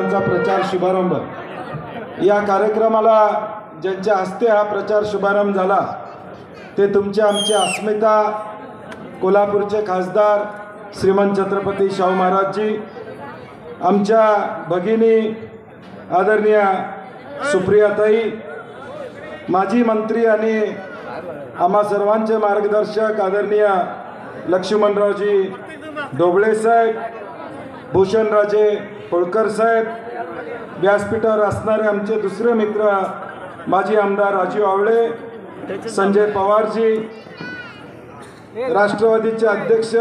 उमेदवारांचा प्रचार शुभारंभ। या कार्यक्रमाला ज्यांच्या हस्ते हा प्रचार शुभारंभ झाला ते तुमचे आमचे अस्मिता कोल्हापूरचे खासदार श्रीमंत छत्रपती शाहू महाराजजी, आमच्या भगिनी आदरणीय सुप्रियाताई, माजी मंत्री आणि आम्हा सर्वांचे मार्गदर्शक आदरणीय लक्ष्मणरावजी ढोबळे साहेब, भूषणराजे होळकर साहेब, व्यासपीठावर असणारे आमचे दुसरे मित्र माजी आमदार राजीव आवळे, संजय पवारजी, राष्ट्रवादीचे अध्यक्ष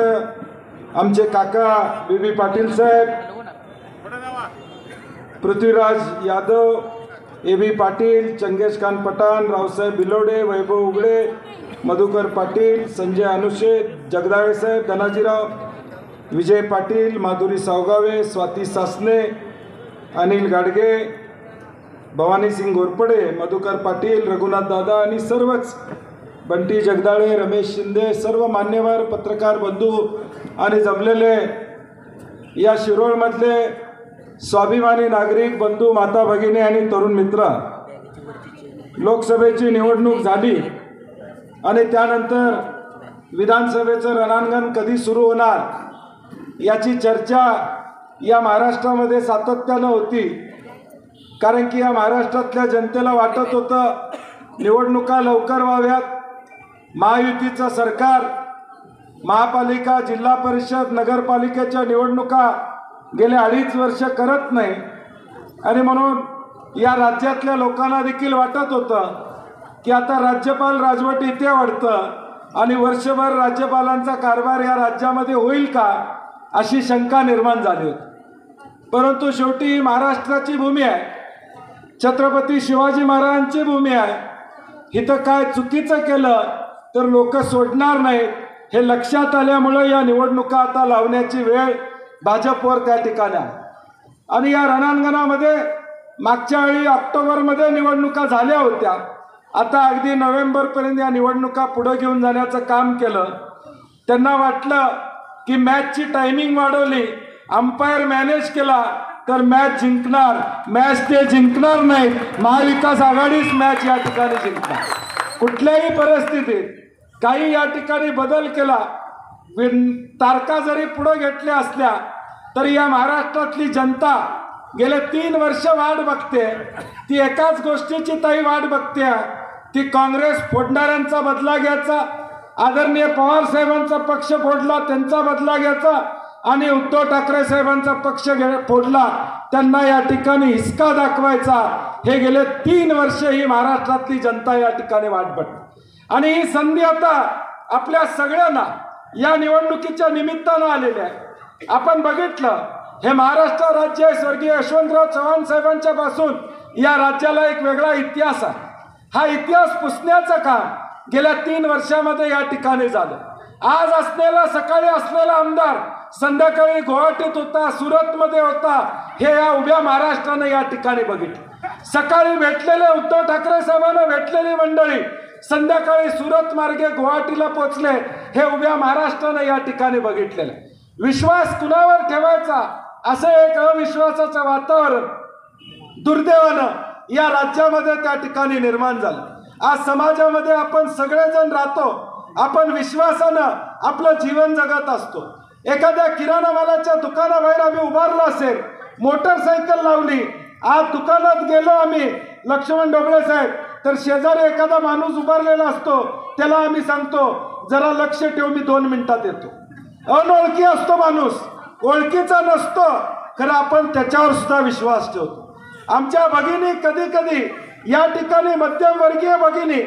आमचे काका बीबी पाटील साहेब, Prithviraj Yadav, AB. Patil, Genghis Khan Pathan, Raosaheb बिलोडे, वैभव उगडे, मधुकर पाटील, संजय अनुशे, जगदाळे साहेब, धनाजीराव, विजय पाटील, माधुरी सावगावे, स्वाती सासने, अनिल गाडगे, भवानीसिंग घोरपडे, मधुकर पाटील, रघुनाथ दादा आणि सर्वच बंटी जगदाळे, रमेश शिंदे, सर्व मान्यवर पत्रकार बंधू आणि जमलेले या शिरोळमधले स्वाभिमानी नागरिक बंधू, माता भगिनी आणि तरुण मित्र, लोकसभेची निवडणूक झाली आणि त्यानंतर विधानसभेचं रणांगण कधी सुरू होणार याची चर्चा या महाराष्ट्रामध्ये सातत्यानं होती। कारण की या महाराष्ट्रातल्या जनतेला वाटत होतं निवडणुका लवकर व्हाव्यात, महायुतीचं सरकार महापालिका, जिल्हा परिषद, नगरपालिकेच्या निवडणुका गेले 2.5 वर्ष करत नाही आणि म्हणून या राज्यातल्या लोकांना देखील वाटत होतं की आता राज्यपाल राजवट इथे वाढतं आणि वर्षभर राज्यपालांचा कारभार या राज्यामध्ये होईल का अशी शंका निर्माण झाली होती। परंतु शेवटी महाराष्ट्राची भूमी आहे, छत्रपती शिवाजी महाराजांची भूमी आहे, इथं काय चुकीचं केलं तर लोक सोडणार नाहीत हे लक्षात आल्यामुळे या निवडणुका आता लावण्याची वेळ भाजपवर त्या ठिकाणी आहे। आणि या रणांगणामध्ये मागच्या वेळी ऑक्टोबरमध्ये निवडणुका झाल्या होत्या, आता अगदी नोव्हेंबरपर्यंत या निवडणुका पुढे घेऊन जाण्याचं काम केलं। त्यांना वाटलं की मॅचची टायमिंग वाढवली, अंपायर मॅनेज केला तर मॅच जिंकणार, मॅच ते जिंकणार नाही, महाविकास आघाडीच मॅच या ठिकाणी जिंकणार। कुठल्याही परिस्थितीत काही या ठिकाणी बदल केला, तारखा जरी पुढे घेतल्या असल्या तरी या महाराष्ट्रातली जनता गेले 3 वर्ष वाट बघते। ती एकाच गोष्टीची ताई वाट बघते, ती काँग्रेस फोडणाऱ्यांचा बदला घ्यायचा, आदरणीय पवार साहेबांचा पक्ष फोडला त्यांचा बदला घ्यायचा आणि उद्धव ठाकरे साहेबांचा पक्ष फोडला त्यांना या ठिकाणी हिसका दाखवायचा। हे गेले 3 वर्ष ही महाराष्ट्रातली जनता या ठिकाणी वाट बघते आणि ही संधी आता आपल्या सगळ्यांना या निवडणुकीच्या निमित्तानं आलेली आहे। आपण बघितलं हे महाराष्ट्र राज्य आहे, स्वर्गीय यशवंतराव चव्हाण साहेबांच्या पासून या राज्याला एक वेगळा इतिहास आहे। हा इतिहास पुसण्याचं काम गेल्या 3 वर्षामध्ये या ठिकाणी झालं। आज असलेला, सकाळी असलेला आमदार संध्याकाळी गुवाहाटीत होता, सुरतमध्ये होता, हे या उभ्या महाराष्ट्रानं या ठिकाणी बघितलं। सकाळी भेटलेले उद्धव ठाकरे साहेबांना भेटलेली मंडळी संध्याकाळी सुरत मार्गे गुवाहाटीला पोहोचले, हे उभ्या महाराष्ट्रानं या ठिकाणी बघितलेलं। विश्वास कुणावर ठेवायचा असं एक अविश्वासाचं वातावरण दुर्दैवानं या राज्यामध्ये त्या ठिकाणी निर्माण झालं। आज समाजामध्ये आपण सगळेजण राहतो, आपण विश्वासानं आपलं जीवन जगत असतो। एखाद्या किराणा मालाच्या दुकानाबाहेर आम्ही उभारलो असेल, मोटरसायकल लावली, आज दुकानात गेलो आम्ही लक्ष्मण ढोबळे साहेब, तर शेजारी एखादा माणूस उभारलेला असतो, त्याला आम्ही सांगतो जरा लक्ष ठेव, मी 2 मिनिटात येतो। अनोळखी असतो माणूस, ओळखीचा नसतो, खरं आपण त्याच्यावर सुद्धा विश्वास ठेवतो। आमच्या भगिनी कधी कधी या ठिकाणी मध्यमवर्गीय भगिनी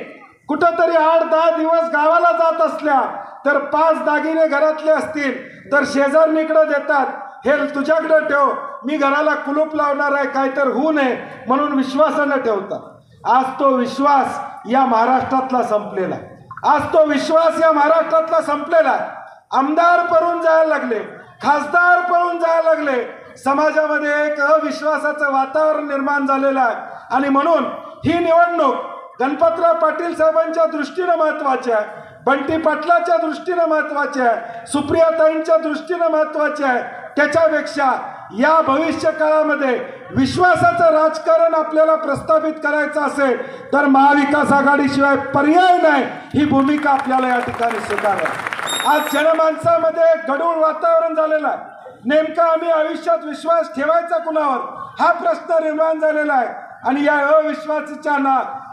कुठंतरी 8-10 दिवस गावाला जात असल्या तर 5 दागिने घरातले असतील तर शेजारणीकडे देतात, हे तुझ्याकडे ठेव, मी घराला कुलूप लावणार आहे, काय तर होऊ नये म्हणून विश्वासानं ठेवतात। आज तो विश्वास या महाराष्ट्रातला संपलेला आहे, आज तो विश्वास या महाराष्ट्रातला संपलेला आहे। आमदार पळून जायला लागले, खासदार पळून जायला लागले, समाजामध्ये एक अविश्वासाचं वातावरण निर्माण झालेलं आहे आणि म्हणून ही निवडणूक गणपतराव पाटील साहेबांच्या दृष्टीने महत्त्वाची आहे, बंटी पाटलाच्या दृष्टीने महत्त्वाची आहे, सुप्रियाताईंच्या दृष्टीने महत्त्वाची आहे। त्याच्यापेक्षा या भविष्य काळामध्ये विश्वासाचं राजकारण आपल्याला प्रस्थापित करायचं असेल तर महाविकास आघाडीशिवाय पर्याय नाही, ही भूमिका आपल्याला या ठिकाणी स्वीकारावी। आज जनमानसामध्ये गढूळ वातावरण झालेलं आहे। नेमका आम्ही आयुष्यात विश्वास ठेवायचा कुणावर हा प्रश्न निर्माण झालेला आहे आणि या अविश्वासाच्या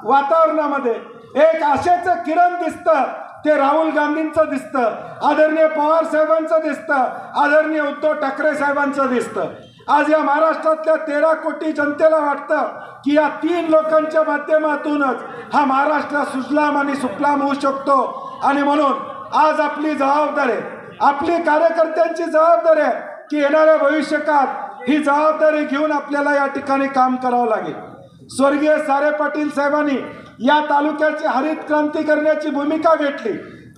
वातावरणामध्ये एक आशेचं किरण दिसतं, ते राहुल गांधींचं दिसतं, आदरणीय पवार साहेबांचं दिसतं, आदरणीय उद्धव ठाकरे साहेबांचं दिसतं। आज या महाराष्ट्रातल्या 13 कोटी जनतेला वाटतं की या 3 लोकांच्या माध्यमातूनच हा महाराष्ट्र सुजलाम आणि सुफलाम होऊ शकतो आणि म्हणून आज आपली जबाबदारी आहे, आपली कार्यकर्त्यांची जबाबदारी आहे की येणाऱ्या भविष्यकाळात ही जबाबदारी घेऊन आपल्याला या ठिकाणी काम करावं लागेल। स्वर्गीय सारे पाटील साहेबांनी या तालुक्याची हरित क्रांती करण्याची भूमिका घेतली।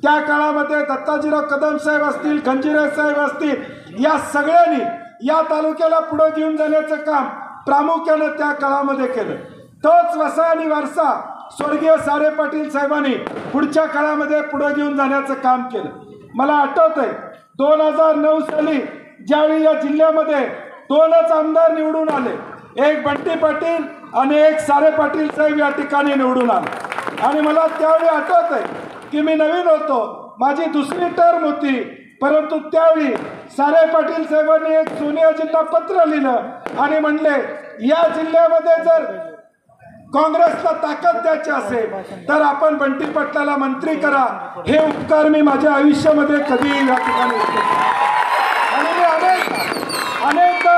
त्या काळामध्ये दत्ताजीराव कदम साहेब असतील, गंजीरे साहेब असतील, या सगळ्यांनी या तालुक्याला पुढे घेऊन जाण्याचं काम प्रामुख्याने त्या काळामध्ये केलं। तोच वसा आणि वारसा स्वर्गीय सारे पाटील साहेबांनी पुढच्या काळामध्ये पुढे घेऊन जाण्याचं काम केलं। मला आठवतंय 2009 साली ज्यावेळी या जिल्ह्यामध्ये 2च आमदार निवडून आले, एक बंटी पाटील आणि एक सारे पाटील साहेब या ठिकाणी निवडून आले आणि मला त्यावेळी आठवतंय की मी नवीन होतो, माझी दुसरी टर्म होती, परंतु त्यावेळी सारे पाटील साहेबांनी एक सोनियाजींना पत्र लिहिलं आणि म्हणले या जिल्ह्यामध्ये जर काँग्रेसला ताकद द्यायची असेल तर आपण बंटी पाटलाला मंत्री करा। हे उपकार मी माझ्या आयुष्यामध्ये कधीही या ठिकाणी आणि मी अनेकदा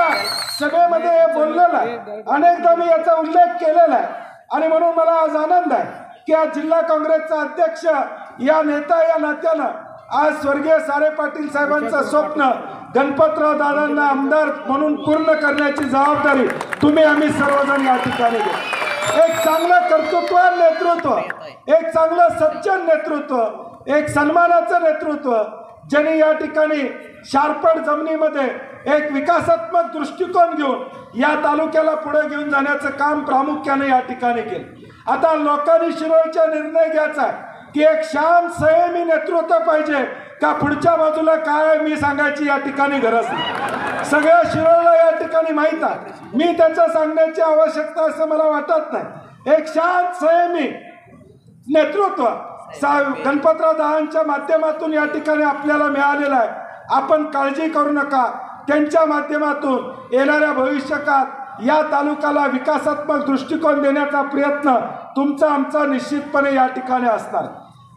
सभेमध्ये हे बोललेलं आहे, अनेकदा मी याचा उल्लेख केलेला आहे आणि म्हणून मला आज आनंद आहे की आज जिल्हा काँग्रेसचा अध्यक्ष या नेता या नात्यानं आज स्वर्गीय सारे पाटील साहेबांचं स्वप्न गणपतराव दादांना आमदार म्हणून पूर्ण करण्याची जबाबदारी तुम्ही आम्ही सर्वजण या ठिकाणी घेऊ। एक चांगलं कर्तृत्ववान नेतृत्व, एक चांगलं सज्जन नेतृत्व, एक सन्मानाचं नेतृत्व, ज्यांनी या ठिकाणी शारपड जमिनीमध्ये एक विकासात्मक दृष्टिकोन घेऊन या तालुक्याला पुढे घेऊन जाण्याचं काम प्रामुख्याने या ठिकाणी केलं। आता लोकांनी शिरोळचा निर्णय घ्यायचा आहे की एक शांत संयमी नेतृत्व पाहिजे का पुढच्या बाजूला काय मी सांगायची या ठिकाणी गरज नाही, सगळ्या शिरोळला या ठिकाणी माहीत आहे, मी त्याचं सांगण्याची आवश्यकता असं मला वाटत नाही। एक शांत संयमी नेतृत्व गणपतराव दादांच्या माध्यमातून या ठिकाणी आपल्याला मिळालेलं आहे। आपण काळजी करू नका, त्यांच्या माध्यमातून येणाऱ्या भविष्यकाळात या तालुक्याला विकासात्मक दृष्टिकोन देण्याचा प्रयत्न तुमचा आमचा निश्चितपणे या ठिकाणी असणार।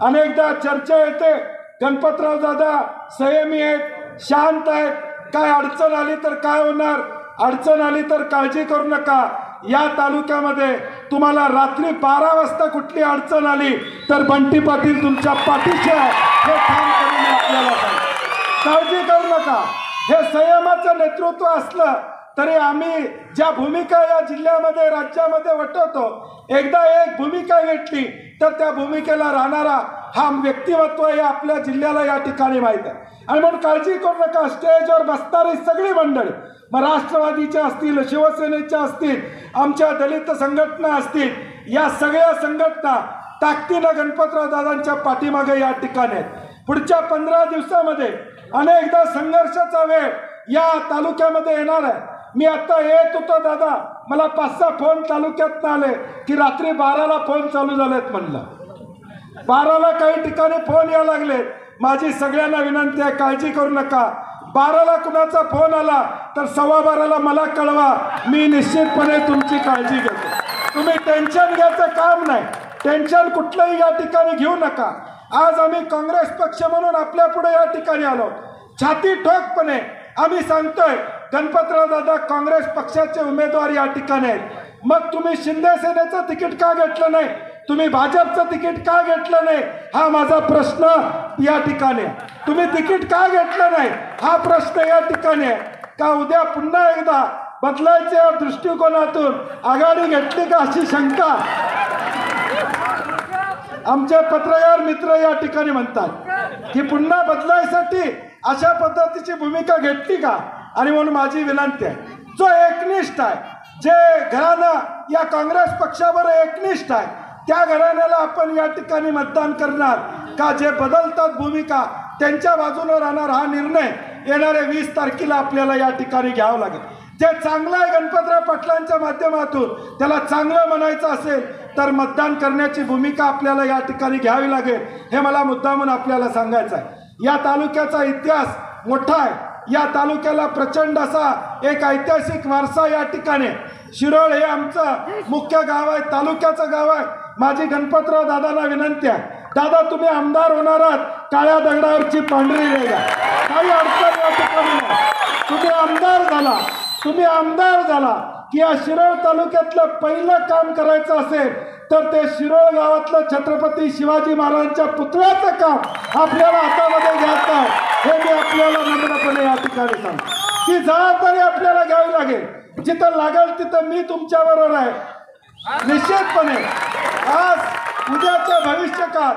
अनेकदा चर्चा येते गणपतराव दादा संयमी आहेत, शांत आहेत, काय अडचण आली तर काय होणार, अडचण आली तर काळजी करू नका, या तालुक्यामध्ये तुम्हाला रात्री 12 वाजता कुठली अडचण आली तर बंटी पाटील तुमच्या पाठीशी आहे हे ठाम करून आपल्याला काळजी करू नका। हे संयमाचं नेतृत्व असलं तरी आम्ही ज्या भूमिका या जिल्ह्यामध्ये राज्यामध्ये वटवतो, एकदा एक भूमिका घेतली तर त्या भूमिकेला राहणारा हा व्यक्तिमत्व हे आपल्या जिल्ह्याला या ठिकाणी माहीत आहे आणि म्हणून काळजी करू नका। स्टेजवर बसणारी सगळी मंडळी, मग राष्ट्रवादीच्या असतील, शिवसेनेच्या असतील, आमच्या दलित संघटना असतील, या सगळ्या संघटना ताकदीनं गणपतराव दादांच्या पाठीमागे या ठिकाणी आहेत। पुढच्या 15 दिवसामध्ये अनेकदा संघर्षाचा वेळ या तालुक्यामध्ये येणार आहे। मी आता येत होतो दादा, मला 5-6 फोन तालुक्यात आले की रात्री 12ला फोन चालू झालेत म्हणलं, 12ला काही ठिकाणी फोन यायला लागले। माझी सगळ्यांना विनंती आहे, काळजी करू नका, 12ला कुणाचा फोन आला तर 12:15ला मला कळवा, मी निश्चितपणे तुमची काळजी घेतो। तुम्ही टेन्शन घ्यायचं काम नाही, टेन्शन कुठलंही या ठिकाणी घेऊ नका। आज आम्ही काँग्रेस पक्ष म्हणून आपल्या पुढे या ठिकाणी आलो, छाती ठोकपणे आम्ही सांगतोय गणपतराव दादा काँग्रेस पक्षाचे उमेदवार या ठिकाणी आहेत। मग तुम्ही शिंदे सेनेचं तिकीट का घेतलं नाही, तुम्ही भाजपचं तिकीट का घेतलं नाही, हा माझा प्रश्न या ठिकाणी आहे। तुम्ही तिकीट का घेतलं नाही हा प्रश्न या ठिकाणी आहे का उद्या पुन्हा एकदा बदलायच्या दृष्टिकोनातून आघाडी घेतली का अशी शंका आमचे पत्रकार मित्र या ठिकाणी म्हणतात की पुन्हा बदलायसाठी अशा पद्धतीची भूमिका घेतली का। आणि म्हणून माझी विनंती आहे, जो एकनिष्ठ आहे, जे घराणं या काँग्रेस पक्षावर एकनिष्ठ आहे, त्या घराण्याला आपण या ठिकाणी मतदान करणार का, जे बदलतात भूमिका त्यांच्या बाजूने राहणार, हा निर्णय येणाऱ्या 20 तारखेला आपल्याला या ठिकाणी घ्यावा लागेल। जे चांगलं आहे गणपतराव पाटलांच्या माध्यमातून त्याला चांगलं म्हणायचं असेल तर मतदान करण्याची भूमिका आपल्याला या ठिकाणी घ्यावी लागेल, हे मला मुद्दामून आपल्याला सांगायचं आहे। या तालुक्याचा इतिहास मोठा आहे, या तालुक्याला प्रचंड असा एक ऐतिहासिक वारसा या ठिकाणी। शिरोळ हे आमचं मुख्य गाव आहे, तालुक्याचं गाव आहे। माझी गणपतराव दादांना विनंती आहे, दादा तुम्ही आमदार होणार आहात, काळ्या दगडावरची पांढरी रेगा, काही अडचण या ठिकाणी नाही। तुम्ही आमदार झाला की या शिरोळ तालुक्यातलं पहिलं काम करायचं असेल तर ते शिरोळ गावातलं छत्रपती शिवाजी महाराजांच्या पुतळ्याचं काम आपल्याला हातामध्ये घ्यायचं आहे, हे मी आपल्याला नम्रपणे या ठिकाणी सांगतो। ती जबाबदारी आपल्याला घ्यावी लागेल, जिथं लागेल तिथं मी तुमच्याबरोबर आहे निश्चितपणे। आज उद्याचं भविष्यकाळ,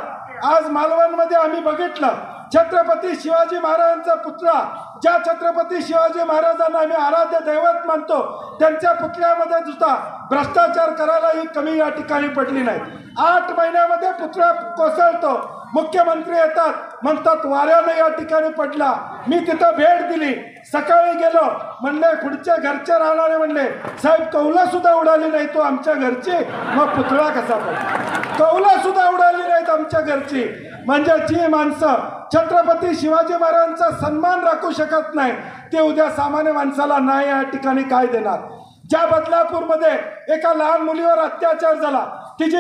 आज मालवणमध्ये आम्ही बघितलं छत्रपती शिवाजी महाराजांचा पुतळा, ज्या छत्रपती शिवाजी महाराजांना आम्ही आराध्य दैवत मानतो, त्यांच्या पुतळ्यामध्ये सुद्धा भ्रष्टाचार करायलाही कमी या ठिकाणी पडली नाही। 8 महिन्यामध्ये पुतळा कोसळतो, मुख्यमंत्री येतात म्हणतात वाऱ्याने या ठिकाणी पडला। मी तिथं भेट दिली, सकाळी गेलो, म्हणले पुढच्या घरचे राहणारे म्हणले साहेब कौला सुद्धा उडाली नाही तो आमच्या घरची, मग पुतळा कसा पडला? कौला सुद्धा उडाली नाहीत आमच्या घरची। म्हणजे जी माणसं छत्रपती शिवाजी महाराजांचा सन्मान राखू शकत नाही ते उद्या सामान्य माणसाला नाही या ठिकाणी काय देणार? ज्या बदलापूरमध्ये एका लहान मुलीवर अत्याचार झाला, तिची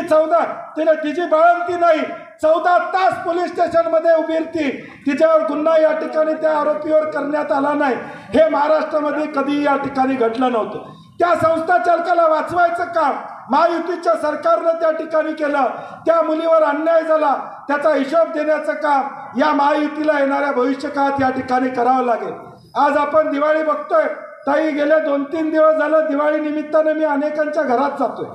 बाळंती नाही, 14 तास पोलीस स्टेशनमध्ये उभी होती, तिच्यावर गुन्हा या ठिकाणी त्या आरोपीवर करण्यात आला नाही, हे महाराष्ट्रामध्ये कधी या ठिकाणी घडलं नव्हतं। त्या संस्था चालकाला वाचवायचं काम महायुतीच्या सरकारनं त्या ठिकाणी केलं, त्या मुलीवर अन्याय झाला त्याचा हिशोब देण्याचं काम या महायुतीला येणाऱ्या भविष्यकाळात या ठिकाणी करावं लागेल। आज आपण दिवाळी बघतोय, ताई गेले 2-3 दिवस झालं दिवाळी निमित्तानं मी अनेकांच्या घरात जातोय,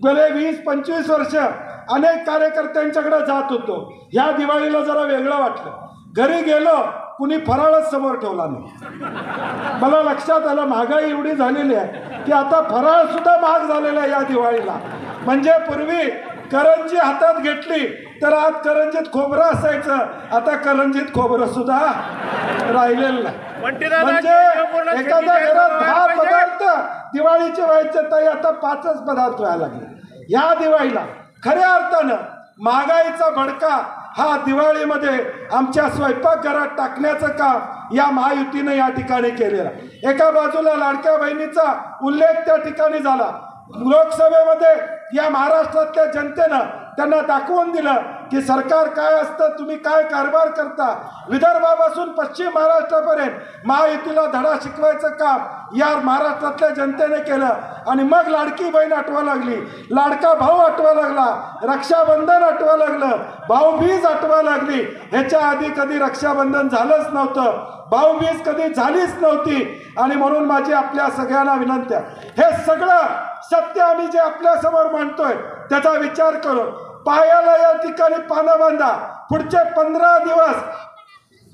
गेले 20-25 वर्ष अनेक कार्यकर्त्यांच्याकडे जात होतो। ह्या दिवाळीला जरा वेगळं वाटलं, घरी गेलो कुणी फराळच समोर ठेवला नाही। मला लक्षात आलं महागाई एवढी झालेली आहे की आता फराळ सुद्धा महाग झालेला आहे या दिवाळीला। म्हणजे पूर्वी करंजी हातात घेतली तर आज करंजीत खोबरं असायचं, आता करंजीत खोबरं सुद्धा राहिलेलं नाही। म्हणजे एखाद्या घरात 10 पदार्थ दिवाळीचे व्हायचे ताई आता 5च पदार्थ व्हायला लागले या दिवाळीला। खऱ्या अर्थानं महागाईचा भडका हा दिवाळीमध्ये आमच्या स्वयंपाकघरात टाकण्याचं काम या महायुतीने या ठिकाणी केलेला। एका बाजूला लाडक्या बहिणीचा उल्लेख त्या ठिकाणी झाला, लोकसभेमध्ये या महाराष्ट्रातल्या जनतेनं त्यांना दाखवून दिलं की सरकार काय असतं, तुम्ही काय कारभार करता। विदर्भापासून पश्चिम महाराष्ट्रापर्यंत महायुतीला धडा शिकवायचं काम या महाराष्ट्रातल्या जनतेने केलं। आणि मग लाडकी बहीण आठवा लागली, लाडका भाऊ आठवा लागला, रक्षाबंधन आठवा लागलं, भाऊबीज आठवा लागली। ह्याच्या आधी कधी रक्षाबंधन झालंच नव्हतं, भाऊबीज कधी झालीच नव्हती। आणि म्हणून माझी आपल्या सगळ्यांना विनंती आहे, हे सगळं सत्य आम्ही जे आपल्यासमोर मांडतोय त्याचा विचार करून पायाला या ठिकाणी पानं बांधा। पुढचे 15 दिवस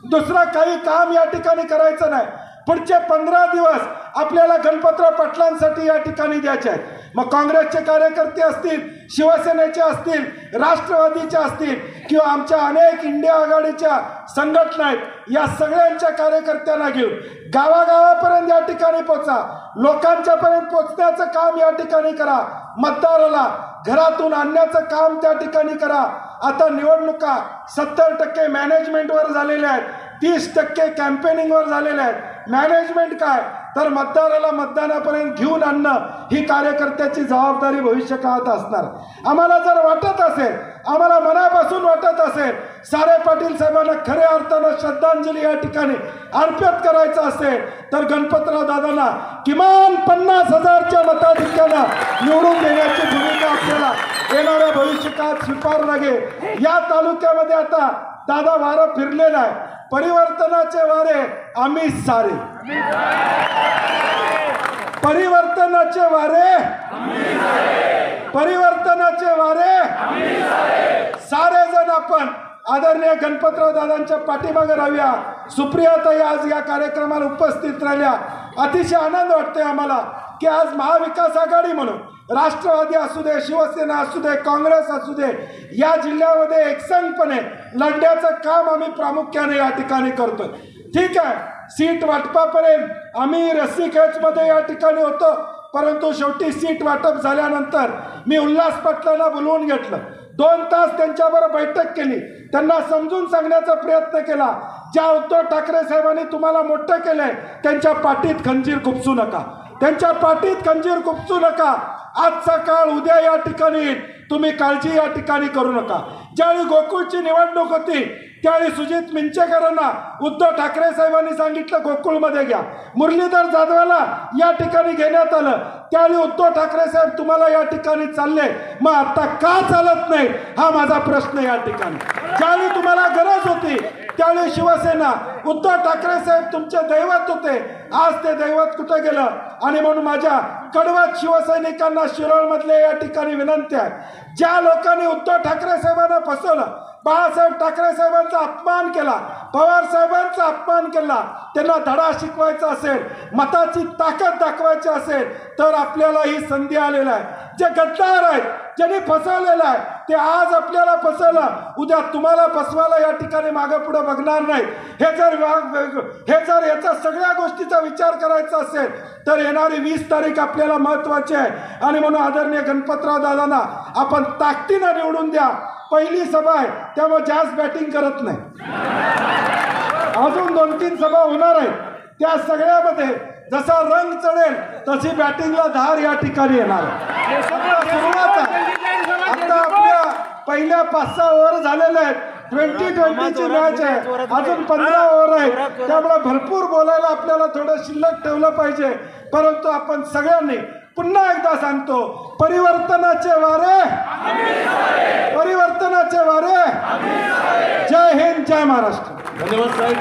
दुसरं काही काम या ठिकाणी करायचं नाही, पुढचे 15 दिवस आपल्याला गणपतराव पाटलांसाठी या ठिकाणी द्यायचे आहेत। मग काँग्रेसचे कार्यकर्ते असतील, शिवसेनेचे असतील, राष्ट्रवादीचे असतील किंवा आमच्या अनेक इंडिया आघाडीच्या संघटना आहेत, या सगळ्यांच्या कार्यकर्त्यांना घेऊन गावागावापर्यंत या ठिकाणी पोहोचा, लोकांच्यापर्यंत पोहोचण्याचं काम या ठिकाणी करा, मतदाराला घरातून आणण्याचं काम त्या ठिकाणी करा। आता निवडणुका 70% मॅनेजमेंटवर झालेल्या आहेत, 30% कॅम्पेनिंगवर झालेल्या आहेत। मॅनेजमेंट काय तर मतदाराला मतदानापर्यंत घेऊन आणणं ही कार्यकर्त्याची जबाबदारी भविष्य काळात असणार। आम्हाला जर वाटत असेल, आम्हाला मनापासून वाटत असेल सारे पाटील साहेबांना खऱ्या अर्थानं श्रद्धांजली या ठिकाणी अर्पित करायचं असेल तर गणपतराव दादांना किमान 50,000च्या मताधिक्यानं निवडून देण्याची भूमिका आपल्याला येणाऱ्या भविष्य काळात स्वीकारावी लागेल। या तालुक्यामध्ये आता दादा वारं फिरलेला आहे, परिवर्तनाचे वारे आम्ही सारे, परिवर्तनाचे वारे, परिवर्तनाचे वारे सारे जण आपण आदरणीय गणपतराव दादांच्या पाठीमागे राहूया। सुप्रियाताई आज या कार्यक्रमाला उपस्थित राहिल्या, अतिशय आनंद वाटतोय आम्हाला की आज महाविकास आघाडी म्हणून राष्ट्रवादी असू दे, शिवसेना असू दे, काँग्रेस असू दे, या जिल्ह्यामध्ये एकसंघपणे लढण्याचं काम आम्ही प्रामुख्याने या ठिकाणी करतोय। ठीक आहे, सीट वाटपापर्यंत आम्ही रस्सीखेचमध्ये या ठिकाणी होतो, परंतु शेवटी सीट वाटप झाल्यानंतर मी उल्हास पाटलांना बोलवून घेतलं. 2 तास त्यांच्याबरोबर बैठक केली. त्यांना समजून सांगण्याचा प्रयत्न केला, ज्या उद्धव ठाकरे साहेबांनी तुम्हाला मोठं केलंय त्यांच्या पाठीत खंजीर खुपसू नका, त्यांच्या पाठीत खंजीर खुपसू नका. आजचा काळ उद्या या ठिकाणी तुम्ही काळजी या ठिकाणी करू नका. ज्यावेळी गोकुळची निवडणूक होती त्यावेळी सुजित मिंचेकरांना उद्धव ठाकरे साहेबांनी सांगितलं गोकुळमध्ये घ्या. मुरलीधर जाधवाला या ठिकाणी घेण्यात आलं. त्यावेळी उद्धव ठाकरे साहेब तुम्हाला या ठिकाणी चालले, मग आता का चालत नाही हा माझा प्रश्न या ठिकाणी. ज्यावेळी तुम्हाला गरज होती त्यावेळी शिवसेना उद्धव ठाकरे साहेब तुमचे दैवत होते, आज ते दैवत कुठे गेलं. आणि म्हणून माझ्या कडवत शिवसैनिकांना शिरोळमधले या ठिकाणी विनंती आहे, ज्या लोकांनी उद्धव ठाकरे साहेबांना फसवलं, बाळासाहेब ठाकरे साहेबांचा अपमान केला, पवार साहेबांचा अपमान केला, त्यांना धडा शिकवायचा असेल, मताची ताकद दाखवायची असेल तर आपल्याला ही संधी आलेली आहे. जे गद्दार आहेत, ज्यांनी फसवलेलं आहे ते आज आपल्याला फसवलं, उद्या तुम्हाला फसवायला या ठिकाणी मागं पुढे बघणार नाही. हे जर याचा सगळ्या गोष्टीचा विचार करायचा असेल तर येणारी 20 तारीख आपल्याला महत्त्वाची आहे. आणि म्हणून आदरणीय गणपतराव दादांना आपण ताकदीनं निवडून द्या. पहिली सभा आहे त्यामुळे जास्त बॅटिंग करत नाही, अजून 2-3 सभा होणार आहेत, त्या सगळ्यामध्ये जसा रंग चढेल तशी बॅटिंगला धार या ठिकाणी येणार आहे. सुरुवात आहे, आता आपल्या पहिल्या 5-6 ओव्हर झालेल्या आहेत. 2020ची मॅच आहे, अजून 15 ओव्हर आहेत, त्यामुळे भरपूर बोलायला आपल्याला थोडं शिल्लक ठेवलं पाहिजे. परंतु आपण सगळ्यांनी पुन्हा एकदा सांगतो, परिवर्तनाचे वारे, परिवर्तनाचे वारे. जय हिंद, जय महाराष्ट्र. धन्यवाद साहेब.